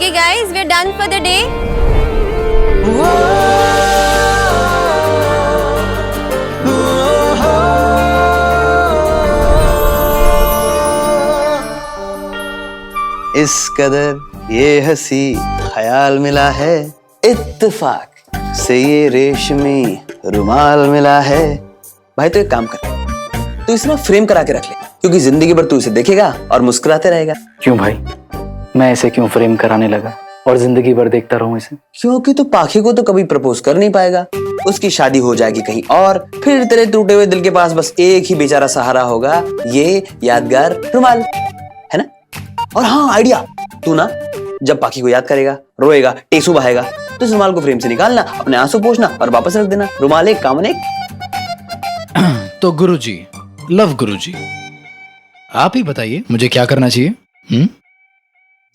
Okay guys, we're done for the day. इस कदर ये हंसी ख्याल मिला है, इत्तेफाक से ये रेशमी रुमाल मिला है। भाई तो एक काम कर, तू इसे ना फ्रेम करा के रख ले, क्योंकि जिंदगी भर तू इसे देखेगा और मुस्कुराते रहेगा। क्यों भाई, मैं इसे क्यों फ्रेम कराने लगा और जिंदगी भर देखता रहूं इसे? क्योंकि तू पाखी को तो कभी प्रपोज कर नहीं पाएगा, उसकी शादी हो जाएगी कहीं और, फिर तेरे टूटे हुए दिल के पास बस एक ही बेचारा सहारा होगा, ये यादगार रुमाल, है ना? और हाँ आइडिया, तू ना जब पाखी को याद करेगा, रोएगा, टेसू बहाएगा, तो इस रुमाल को फ्रेम से निकालना, अपने आंसू पोंछना और वापस रख देना। रुमाल एक कामन एक। तो गुरुजी, लव गुरुजी, आप ही बताइए मुझे क्या करना चाहिए?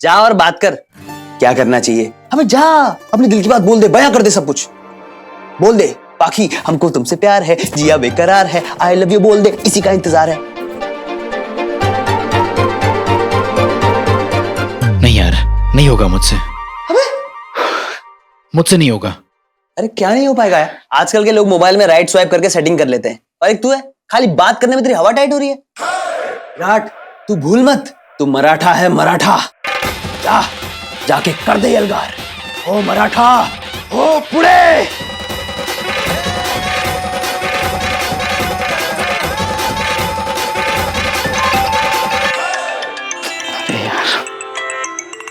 जा और बात कर, क्या करना चाहिए? हमें जा, अपने दिल की बात बोल दे, बयां कर दे, सब कुछ बोल दे। पाखी हमको तुमसे प्यार है, जिया बेकरार है, आई लव यू बोल दे, इसी का इंतजार है। नहीं यार, नहीं होगा मुझसे। मुझसे नहीं होगा। अरे क्या नहीं हो पाएगा यार? आजकल के लोग मोबाइल में राइट स्वाइप करके सेटिंग कर लेते हैं, और एक तू है, खाली बात करने में तेरी हवा टाइट हो रही है। विराट तू भूल मत, तू मराठा है, मराठा। जा जाके कर दे यलगार, ओ मराठा, ओ पुणे।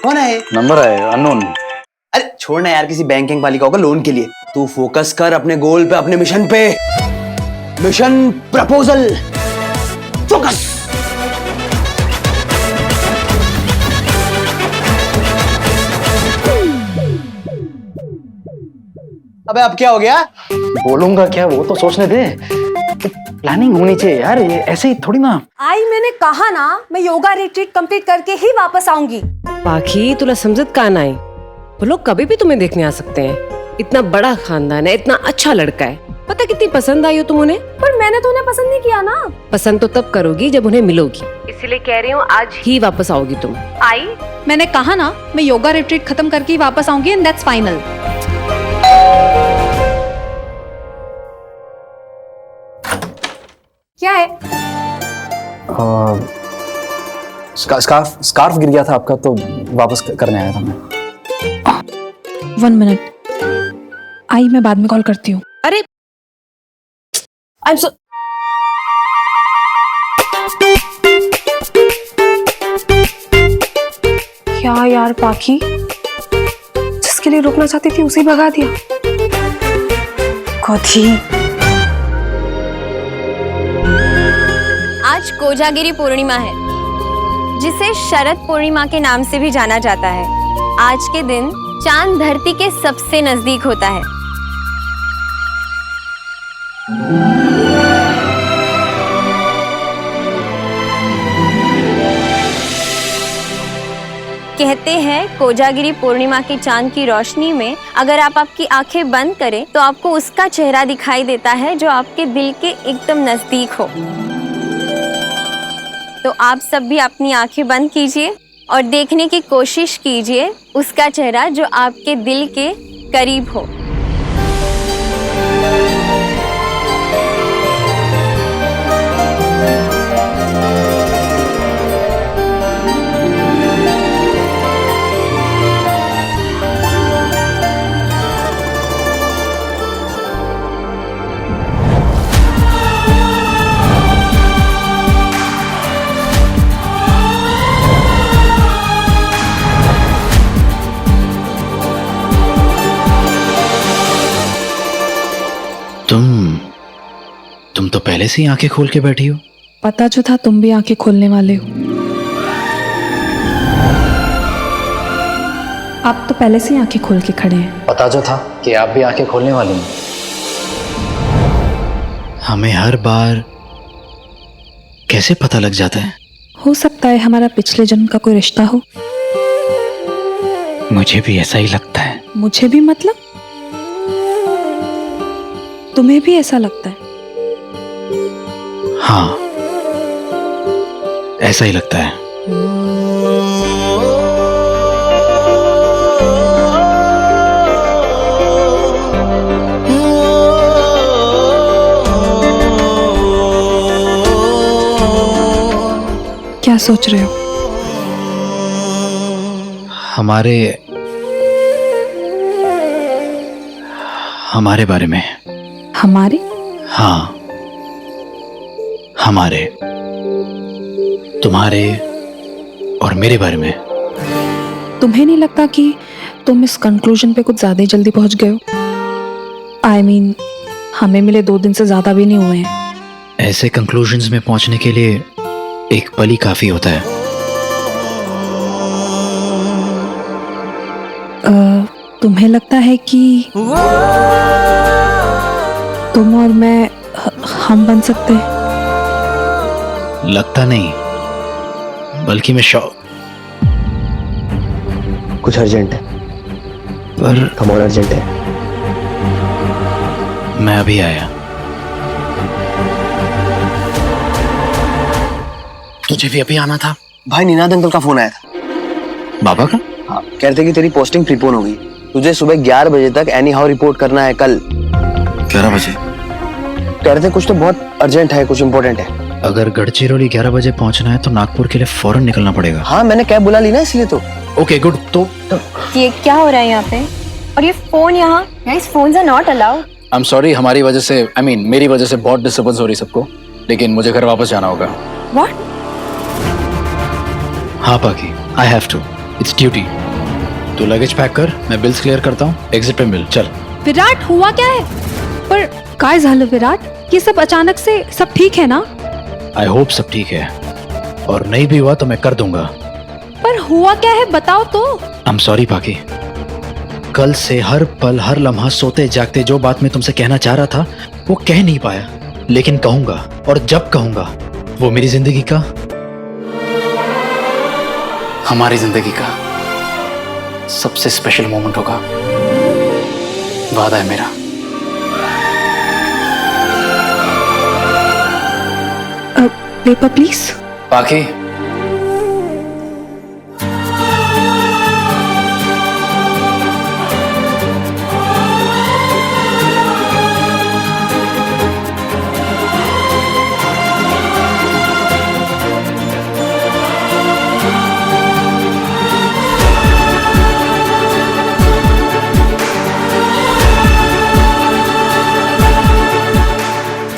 कौन है? नंबर है अननोन। अरे छोड़ना यार, किसी बैंकिंग वाली का होगा लोन के लिए। तू फोकस कर अपने गोल पे, अपने मिशन पे। Mission proposal, focus. अबे अब क्या हो गया? बोलूंगा क्या, वो तो सोचने दे। प्लानिंग होनी चाहिए यार, ये ऐसे ही थोड़ी ना। आई मैंने कहा ना, मैं योगा रिट्रीट कंप्लीट करके ही वापस आऊंगी। पाखी तुला समझत का नाही, वो लोग कभी भी तुम्हें देखने आ सकते हैं। इतना बड़ा खानदान है, इतना अच्छा लड़का है, पता कितनी पसंद आई हो तुम उन्हें। पर मैंने तो उन्हें पसंद नहीं किया ना। पसंद तो तब करोगी जब उन्हें मिलोगी, इसीलिए कह रही हूँ आज ही वापस आओगी तुम। आई मैंने कहा ना, मैं योगा रिट्रीट खत्म करके ही वापस आऊंगी, एंड दैट्स फाइनल। क्या है? स्कार्फ गिर गया था आपका, तो वापस करने आया था मैं। 1 मिनट आई, मैं बाद में कॉल करती हूँ। अरे आई एम सो क्या यार, पाखी जिसके लिए रुकना चाहती थी उसे भगा दिया। कथी? आज कोजागिरी पूर्णिमा है, जिसे शरद पूर्णिमा के नाम से भी जाना जाता है। आज के दिन चांद धरती के सबसे नजदीक होता है। कहते हैं कोजागिरी पूर्णिमा के चांद की रोशनी में अगर आप आपकी आंखें बंद करें तो आपको उसका चेहरा दिखाई देता है जो आपके दिल के एकदम नजदीक हो। तो आप सब भी अपनी आंखें बंद कीजिए और देखने की कोशिश कीजिए उसका चेहरा जो आपके दिल के करीब हो। तुम तो पहले से ही आंखें खोल के बैठी हो। पता जो था तुम भी आंखें खोलने वाले हो। आप तो पहले से ही आंखें खोल के खड़े हैं। पता जो था कि आप भी आंखें खोलने वाली हैं। हमें हर बार कैसे पता लग जाता है? हो सकता है हमारा पिछले जन्म का कोई रिश्ता हो। मुझे भी ऐसा ही लगता है। मुझे भी मतलब? तुम्हें भी ऐसा लगता है? हाँ, ऐसा ही लगता है। सोच रहे हो? हमारे बारे में। हमारे? हाँ, हमारे, तुम्हारे और मेरे बारे में। तुम्हें नहीं लगता कि तुम इस कंक्लूजन पे कुछ ज्यादा ही जल्दी पहुंच गए हो? I mean, हमें मिले 2 दिन से ज्यादा भी नहीं हुए हैं। ऐसे कंक्लूजन्स में पहुंचने के लिए एक पल ही काफी होता है। तुम्हें लगता है कि तुम और मैं हम बन सकते हैं? लगता नहीं, बल्कि मैं शौक। कुछ अर्जेंट है? पर कम और अर्जेंट है? मैं अभी आया। तुझे भी अभी आना था? भाई निनाद अंकल का फोन आया था। बाबा का? हाँ, कह रहे थे कि तेरी पोस्टिंग प्रीपोन हो गई, तुझे सुबह 11 बजे तक एनी हाउ रिपोर्ट करना है कल। 11 बजे? कह रहे थे कुछ तो बहुत अर्जेंट है, कुछ इम्पोर्टेंट है। अगर गढ़चिरौली 11 बजे पहुंचना है तो नागपुर के लिए फौरन निकलना पड़ेगा। हाँ, मैंने कैब बुला ली ना, इसलिए तो। Okay good. तो ये क्या हो रहा है यहाँ पे? और ये फोन यहाँ? Guys, phones are not allowed. I am sorry, हमारी वजह से, मेरी वजह से बहुत डिस्टर्बेंस हो रही सबको, लेकिन मुझे घर वापस जाना होगा। What? हाँ पाकी, I have to, it's duty. तू लगेज पैक कर, मैं बिल्स क्लियर करता हूँ, एग्जिट पे मिल, चल। विराट, हुआ क्या है? पर काय झालं विराट? ये सब अचानक से, सब ठीक है ना? आई होप सब ठीक है, और नहीं भी हुआ तो मैं कर दूंगा। पर हुआ क्या है, बताओ तो। आई एम सॉरी पाकी, कल से हर पल हर लम्हा सोते जागते जो बात मैं तुमसे कहना चाह रहा था वो कह नहीं पाया, लेकिन कहूंगा, और जब कहूंगा वो मेरी जिंदगी का, हमारी जिंदगी का सबसे स्पेशल मोमेंट होगा। वादा है मेरा। Paper please. पाकी,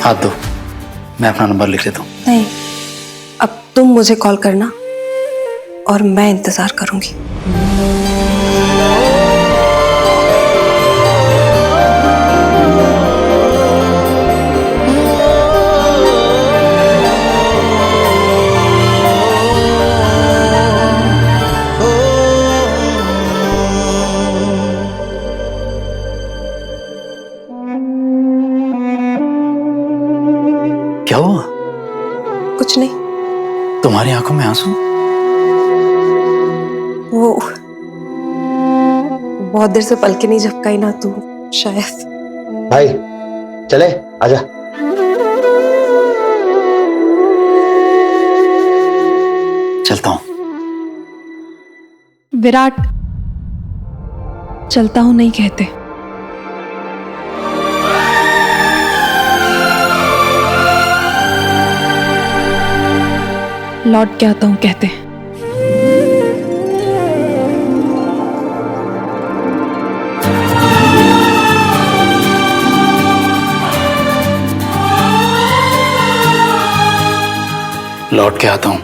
हाथ दो, मैं अपना नंबर लिख लेता हूँ। नहीं, अब तुम मुझे कॉल करना और मैं इंतजार करूंगी। क्या हुआ? कुछ नहीं, तुम्हारी आंखों में आंसू? वो बहुत देर से पलके नहीं झपकाई ना तू, शायद। भाई चले, आजा। चलता हूँ। विराट, चलता हूं नहीं कहते, लौट के आता हूं कहते हैं। लौट के आता हूँ।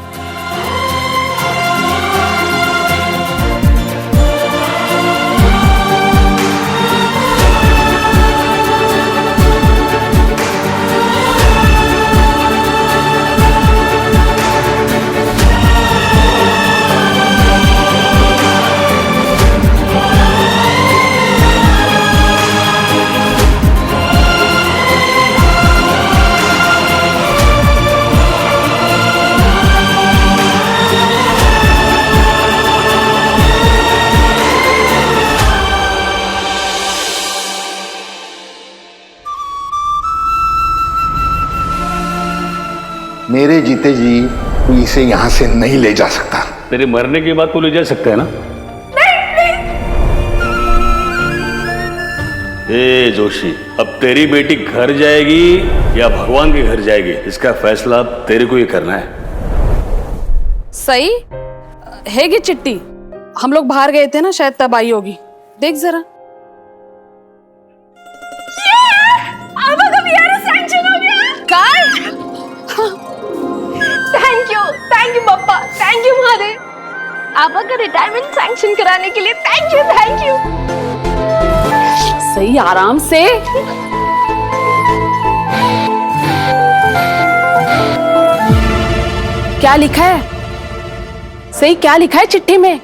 मेरे जीते जी तू इसे यहां से नहीं ले जा सकता। तेरे मरने के बाद तो ले जा सकते हैं ना? ए जोशी, अब तेरी बेटी घर जाएगी या भगवान के घर जाएगी, इसका फैसला अब तेरे को ही करना है। सही है ये चिट्ठी। हम लोग बाहर गए थे ना, शायद तब आई होगी। देख जरा। Thank you papa, thank you Mahadev, आपा का रिटायरमेंट सैंक्शन कराने के लिए थैंक यू। सही आराम से। क्या लिखा है सही, क्या लिखा है चिट्ठी में?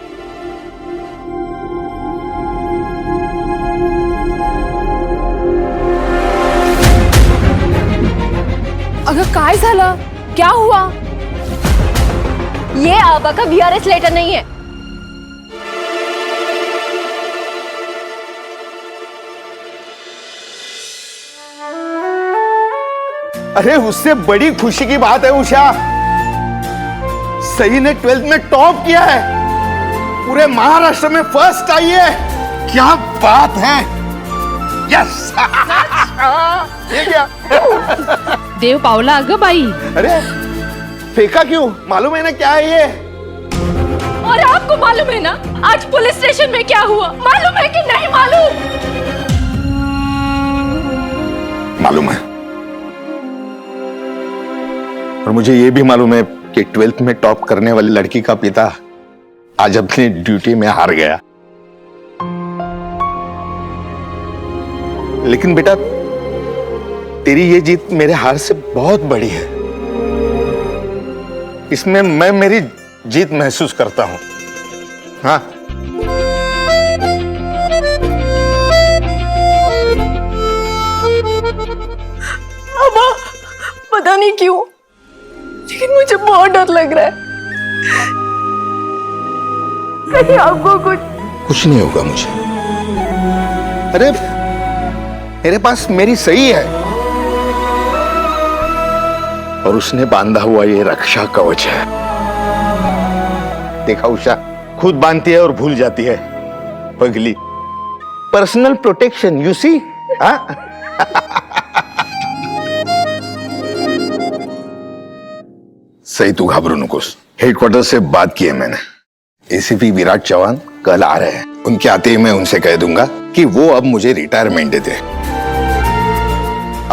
अगं काय झालं, क्या हुआ? ये आबा का VRS लेटर नहीं है। अरे उससे बड़ी खुशी की बात है उषा, सही ने 12th में टॉप किया है, पूरे महाराष्ट्र में फर्स्ट आई है। क्या बात है, यस। ये क्या? देव पावला अगं बाई। अरे फेंका क्यों, मालूम है ना क्या है ये? और आपको मालूम है ना आज पुलिस स्टेशन में क्या हुआ? मालूम है कि नहीं मालूम? मालूम है, और मुझे ये भी मालूम है कि 12th में टॉप करने वाली लड़की का पिता आज अपनी ड्यूटी में हार गया। लेकिन बेटा, तेरी ये जीत मेरे हार से बहुत बड़ी है, इसमें मैं मेरी जीत महसूस करता हूं। हाँ, अबा पता नहीं क्यों, लेकिन मुझे बहुत डर लग रहा है। कहीं आपको कुछ नहीं होगा मुझे। अरे मेरे पास मेरी सही है, और उसने बांधा हुआ ये रक्षा कवच है। देखा उषा, खुद बांधती है और भूल जाती है, पगली। Personal protection, you see. सही, तू घाबरू नकोस। हेडक्वार्टर से बात की है मैंने, एसीपी विराट चौहान कल आ रहे हैं। उनके आते ही मैं उनसे कह दूंगा कि वो अब मुझे रिटायरमेंट देते।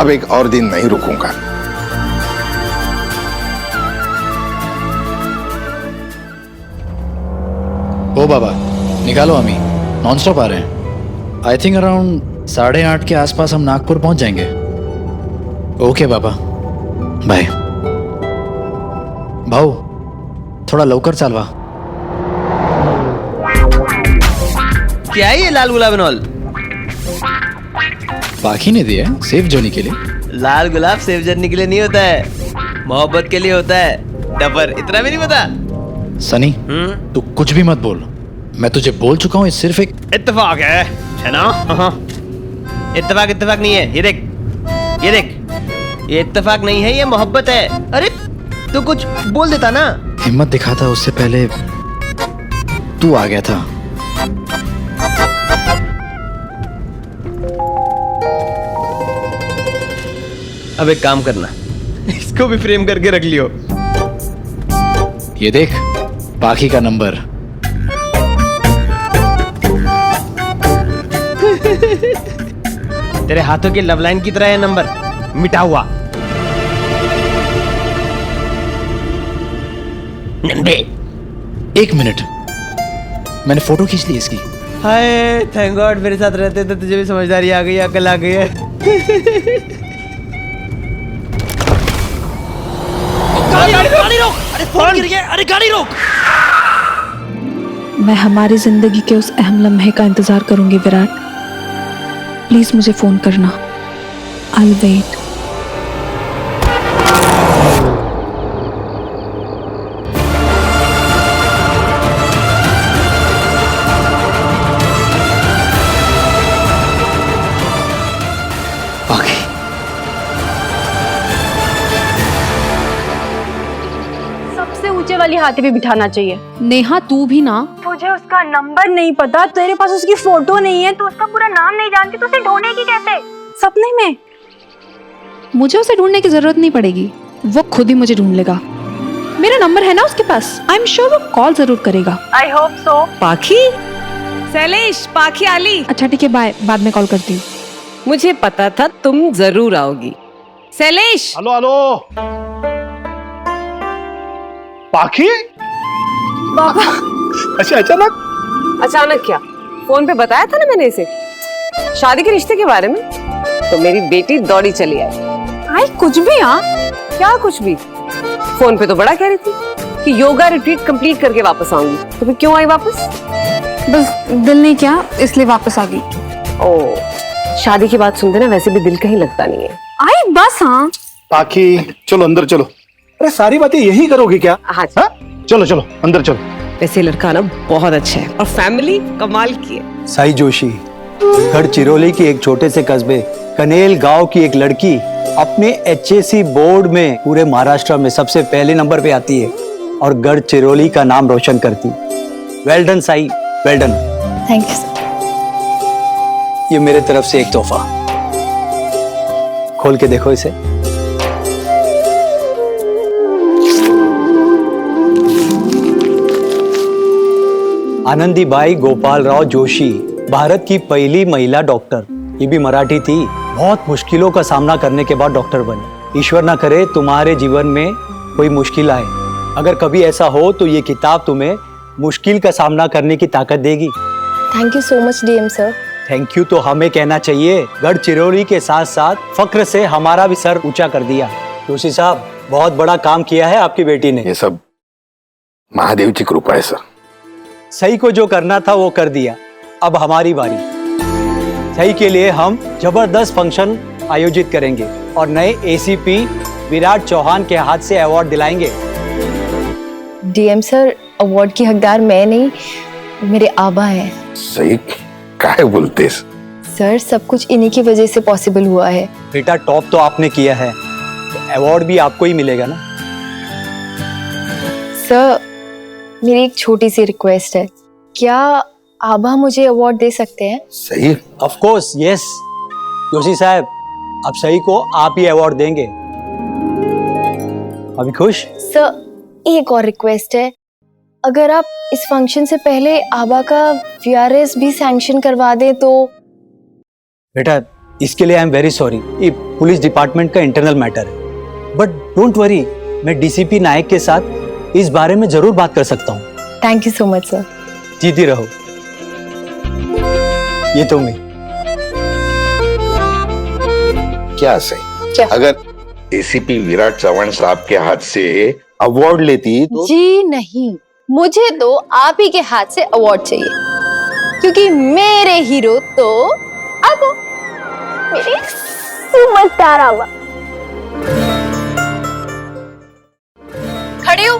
अब एक और दिन नहीं रुकूंगा। ओ बाबा, निकालो अमी, नॉन स्टॉप आ रहे हैं। आई थिंक अराउंड 8:30 के आसपास हम नागपुर पहुंच जाएंगे। ओके बाबा, बाय। भाऊ थोड़ा लवकर चालवा। क्या है ये लाल गुलाब एंड ऑल? बाकी ने दिया सेफ जर्नी के लिए। लाल गुलाब सेफ जर्नी के लिए नहीं होता है, मोहब्बत के लिए होता है। डफर, इतना भी नहीं पता? सनी, तू कुछ भी मत बोल, मैं तुझे बोल चुका हूँ, ये सिर्फ एक इत्तेफाक है ना? इत्तेफाक इत्तेफाक नहीं है, ये देख, ये देख, ये इत्तेफाक नहीं है, ये मोहब्बत है। अरे तू कुछ बोल देता ना। हिम्मत दिखाता उससे पहले तू आ गया था। अब एक काम करना, इसको भी फ्रेम करके रख लियो। ये देख, बाकी का नंबर। तेरे हाथों की लव लाइन की तरह है नंबर, मिटा हुआ। नंदे, 1 मिनट, मैंने फोटो खींच ली इसकी। हाय थैंक गॉड, मेरे साथ रहते तो तुझे भी समझदारी आ गई, अकल आ गई है। गाड़ी रोक, अरे फोन गिर गया, अरे गाड़ी रोक। मैं हमारी जिंदगी के उस अहम लम्हे का इंतजार करूंगी विराट। प्लीज मुझे फोन करना, आई वेट। सबसे ऊंचे वाली हाथी पे बिठाना चाहिए। नेहा तू भी ना। तुझे उसका नंबर नहीं पता, तेरे पास उसकी फोटो नहीं है, तू उसका पूरा नाम नहीं जानती, तो उसे ढूंढेगी कैसे? सपने में? मुझे उसे ढूंढने की जरूरत नहीं पड़ेगी, वो खुद ही मुझे ढूंढ लेगा। मेरा नंबर है ना उसके पास, आई एम श्योर वो कॉल जरूर करेगा। I hope so. पाखी, शैलेश, पाखी आली। अच्छा ठीक है, बाय, बाद में कॉल करती हूँ। मुझे पता था तुम जरूर आओगी। शैलेश, हेलो हेलो, पाखी। पापा। अच्छा अचानक। अचानक क्या? फोन पे बताया था ना मैंने इसे शादी के रिश्ते के बारे में, तो मेरी बेटी दौड़ी चली आई। आई कुछ भी। हाँ क्या कुछ भी? फोन पे तो बड़ा कह रही थी कि योगा रिट्रीट कंप्लीट करके वापस आऊंगी, तो फिर क्यों आई वापस? बस दिल नहीं किया इसलिए वापस आ गई। ओ, शादी की बात सुनते ना वैसे भी दिल कहीं लगता नहीं है। आई बस। हाँ पाखी चलो अंदर चलो। अरे सारी बातें यही करोगी क्या? हाँ, हाँ? चलो चलो अंदर चलो। वैसे लड़का ना बहुत अच्छा है और फैमिली कमाल की है। साई जोशी, गढ़चिरौली की एक छोटे से कस्बे कनेल गांव की एक लड़की अपने HSC बोर्ड में पूरे महाराष्ट्र में सबसे पहले नंबर पे आती है और गढ़चिरौली का नाम रोशन करती। Well done Sai, well done. Thank you sir. ये मेरे तरफ से एक तोहफा, खोल के देखो इसे। आनंदीबाई गोपालराव जोशी, भारत की पहली महिला डॉक्टर। ये भी मराठी थी। बहुत मुश्किलों का सामना करने के बाद डॉक्टर बने। ईश्वर ना करे तुम्हारे जीवन में कोई मुश्किल आए। अगर कभी ऐसा हो तो ये किताब तुम्हें मुश्किल का सामना करने की ताकत देगी। Thank you so much DM sir. Thank you तो हमें कहना चाहिए। गढ़चिरौली के साथ साथ फक्र से हमारा भी सर ऊंचा कर दिया। जोशी साहब, बहुत बड़ा काम किया है आपकी बेटी ने। ये सब महादेव की कृपा है सर। सही को जो करना था वो कर दिया, अब हमारी बारी। सही के लिए हम जबरदस्त फंक्शन आयोजित करेंगे और नए ACP विराट चौहान के हाथ से अवार्ड दिलाएंगे। डीएम सर, अवार्ड की हकदार मैं नहीं, मेरे आबा हैं। सही काहे बोलते? सर, सब कुछ इन्हीं की वजह से पॉसिबल हुआ है। बेटा, टॉप तो आपने किया है, तो अवार्ड भी आपको ही मिलेगा ना। सर, मेरी एक छोटी सी रिक्वेस्ट है, क्या आबा मुझे अवार्ड दे सकते हैं? सही। Of course, yes. जोशी साहब, अब सही को आप ही अवार्ड देंगे। अभी खुश? सर, एक और रिक्वेस्ट है, अगर आप इस फंक्शन से पहले आबा का VRS भी सैंक्शन करवा दें तो। बेटा, इसके लिए आई एम वेरी सॉरी। ये पुलिस डिपार्टमेंट का इंटरनल मैटर है, बट डोंट वरी, मैं DCP नायक के साथ इस बारे में जरूर बात कर सकता हूँ। Thank you so much sir. जीती रहो। ये तो मैं क्या सही? क्या? अगर ACP विराट चौहान साहब के हाथ से अवार्ड लेती तो। जी नहीं, मुझे तो आप ही के हाथ से अवार्ड चाहिए, क्योंकि मेरे हीरो तो अब मेरे समझदार आवा। खड़े हो?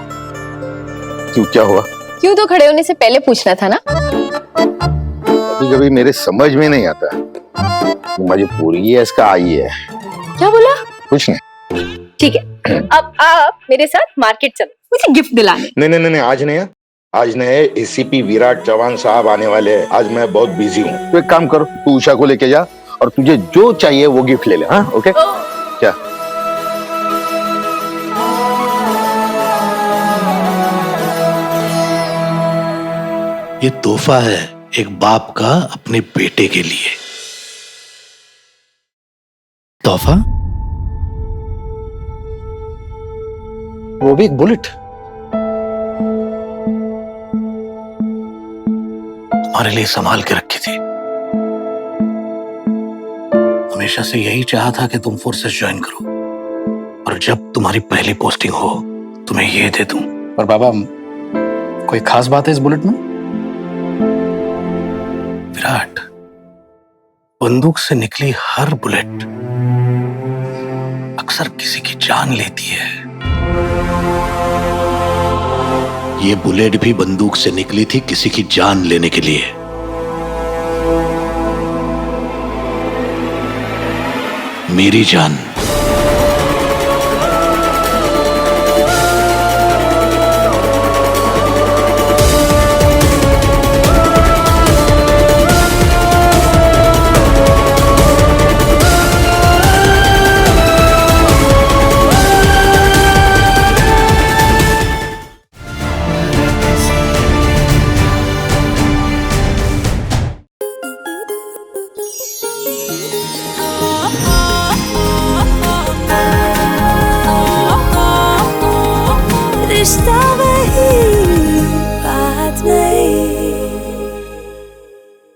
क्यों, क्या हुआ? क्यों तो खड़े होने से पहले पूछना था ना। कभी कभी मेरे समझ में नहीं आता, मुझे पूरी है इसका आई है। क्या बोला? कुछ नहीं। ठीक है, अब आप मेरे साथ मार्केट चलो, मुझे गिफ्ट दिलाने। नहीं, आज नहीं है। आज नहीं, ACP विराट चौहान साहब आने वाले हैं। आज मैं बहुत बिजी हूँ। तो एक काम करो, तू उषा को लेके जा और तुझे जो चाहिए वो गिफ्ट ले ले। हाँ, ओके? क्या? ये तोहफा है एक बाप का अपने बेटे के लिए। तोहफा? वो भी एक बुलेट? तुम्हारे लिए संभाल के रखी थी। हमेशा से यही चाहा था कि तुम फोर्सेस ज्वाइन करो, और जब तुम्हारी पहली पोस्टिंग हो तुम्हें ये दे दूं। पर बाबा, कोई खास बात है इस बुलेट में? विराट, बंदूक से निकली हर बुलेट अक्सर किसी की जान लेती है। ये बुलेट भी बंदूक से निकली थी किसी की जान लेने के लिए। मेरी जान